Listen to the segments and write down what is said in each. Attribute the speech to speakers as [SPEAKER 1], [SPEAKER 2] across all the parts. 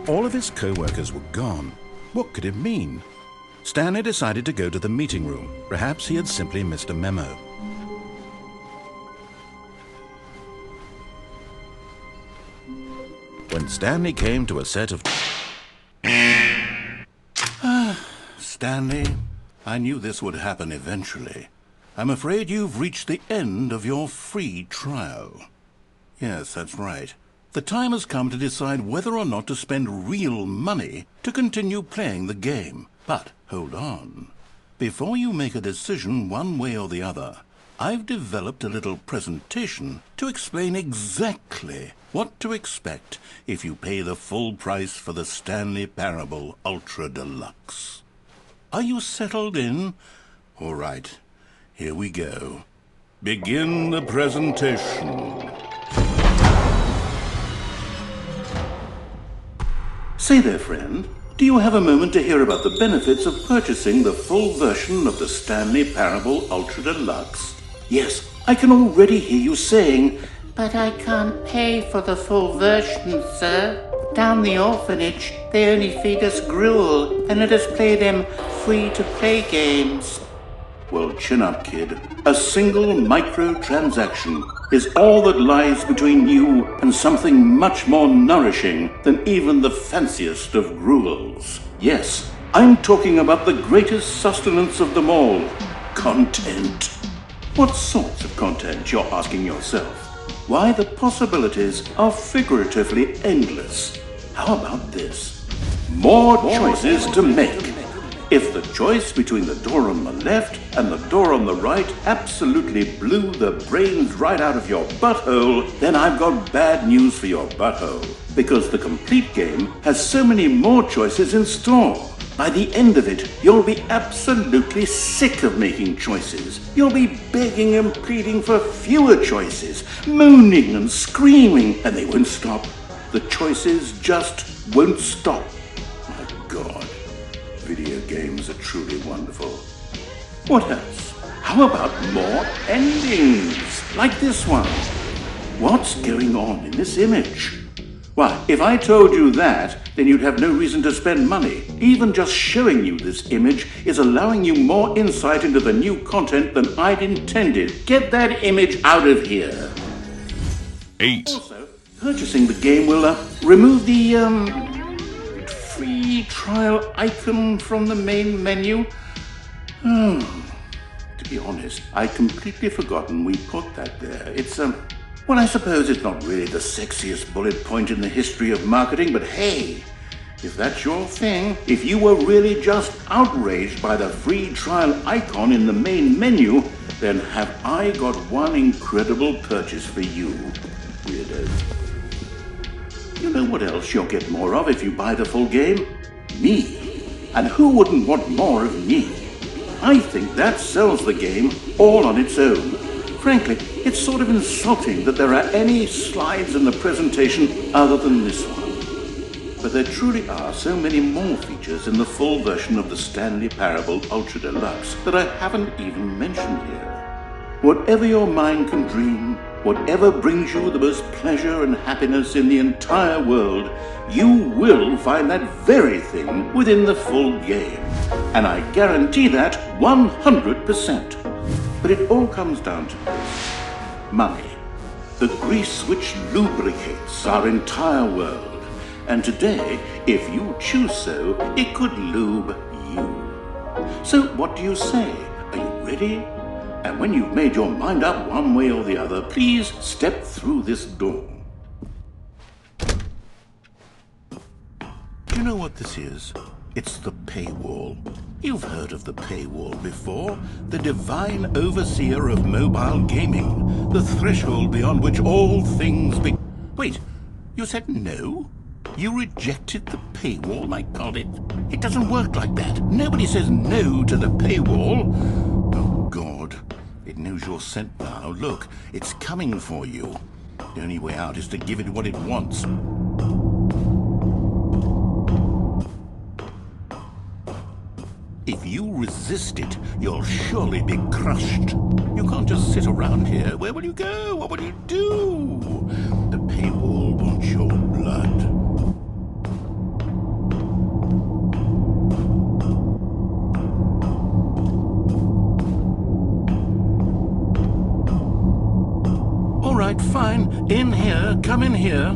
[SPEAKER 1] All of his co-workers were gone. What could it mean? Stanley decided to go to the meeting room. Perhaps he had simply missed a memo. When Stanley came to a set of... Stanley, I knew this would happen eventually. I'm afraid you've reached the end of your free trial. Yes, that's right. The time has come to decide whether or not to spend real money to continue playing the game. But hold on. Before you make a decision one way or the other, I've developed a little presentation to explain exactly what to expect if you pay the full price for the Stanley Parable Ultra Deluxe. Are you settled in? All right, here we go. Begin the presentation. Say there, friend, do you have a moment to hear about the benefits of purchasing the full version of the Stanley Parable Ultra Deluxe? Yes, I can already hear you saying,
[SPEAKER 2] "But I can't pay for the full version, sir. Down the orphanage, they only feed us gruel and let us play them free-to-play games."
[SPEAKER 1] Well, chin up, kid. A single microtransaction is all that lies between you and something much more nourishing than even the fanciest of gruels. Yes, I'm talking about the greatest sustenance of them all. Content. What sorts of content, you're asking yourself? Why, the possibilities are figuratively endless. How about this? More choices to make. If the choice between the door on the left and the door on the right absolutely blew the brains right out of your butthole, then I've got bad news for your butthole. Because the complete game has so many more choices in store. By the end of it, you'll be absolutely sick of making choices. You'll be begging and pleading for fewer choices, mooning and screaming, and they won't stop. The choices just won't stop. My God. Video games are truly wonderful. What else? How about more endings? Like this one. What's going on in this image? Why, if I told you that, then you'd have no reason to spend money. Even just showing you this image is allowing you more insight into the new content than I'd intended. Get that image out of here.
[SPEAKER 3] 8.
[SPEAKER 1] Also, purchasing the game will remove the free trial icon from the main menu. To be honest, I'd completely forgotten we put that there. It's, well, I suppose it's not really the sexiest bullet point in the history of marketing, but hey, if that's your thing, if you were really just outraged by the free trial icon in the main menu, then have I got one incredible purchase for you, weirdo. You know what else you'll get more of if you buy the full game? Me. And who wouldn't want more of me? I think that sells the game all on its own. Frankly, it's sort of insulting that there are any slides in the presentation other than this one. But there truly are so many more features in the full version of the Stanley Parable Ultra Deluxe that I haven't even mentioned here. Whatever your mind can dream, whatever brings you the most pleasure and happiness in the entire world, you will find that very thing within the full game. And I guarantee that 100%. But it all comes down to this. Money. The grease which lubricates our entire world. And today, if you choose so, it could lube you. So what do you say? Are you ready? And when you've made your mind up one way or the other, please step through this door. Do you know what this is? It's the Paywall. You've heard of the Paywall before. The divine overseer of mobile gaming. The threshold beyond which all things Wait, you said no? You rejected the Paywall? My God, it doesn't work like that. Nobody says no to the Paywall. Oh, God. It knows you're sent now. Look, it's coming for you. The only way out is to give it what it wants. If you resist it, you'll surely be crushed. You can't just sit around here. Where will you go? What will you do? The Paywall wants your blood. right, fine. In here. Come in here.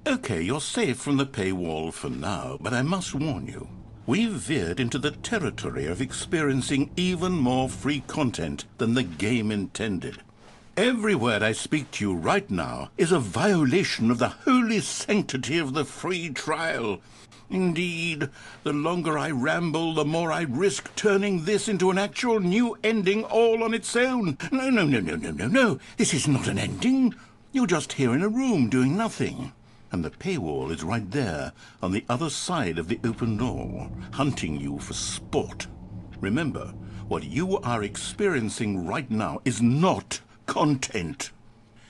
[SPEAKER 1] Okay, you're safe from the paywall for now, but I must warn you. We've veered into the territory of experiencing even more free content than the game intended. Every word I speak to you right now is a violation of the holy sanctity of the free trial. Indeed, the longer I ramble, the more I risk turning this into an actual new ending all on its own. No. This is not an ending. You're just here in a room doing nothing. And the paywall is right there, on the other side of the open door, hunting you for sport. Remember, what you are experiencing right now is not content.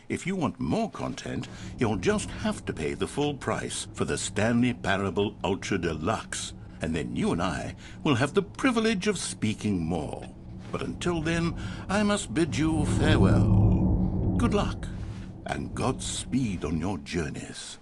[SPEAKER 1] If you want more content, you'll just have to pay the full price for the Stanley Parable Ultra Deluxe, and then you and I will have the privilege of speaking more. But until then, I must bid you farewell. Good luck, and Godspeed on your journeys.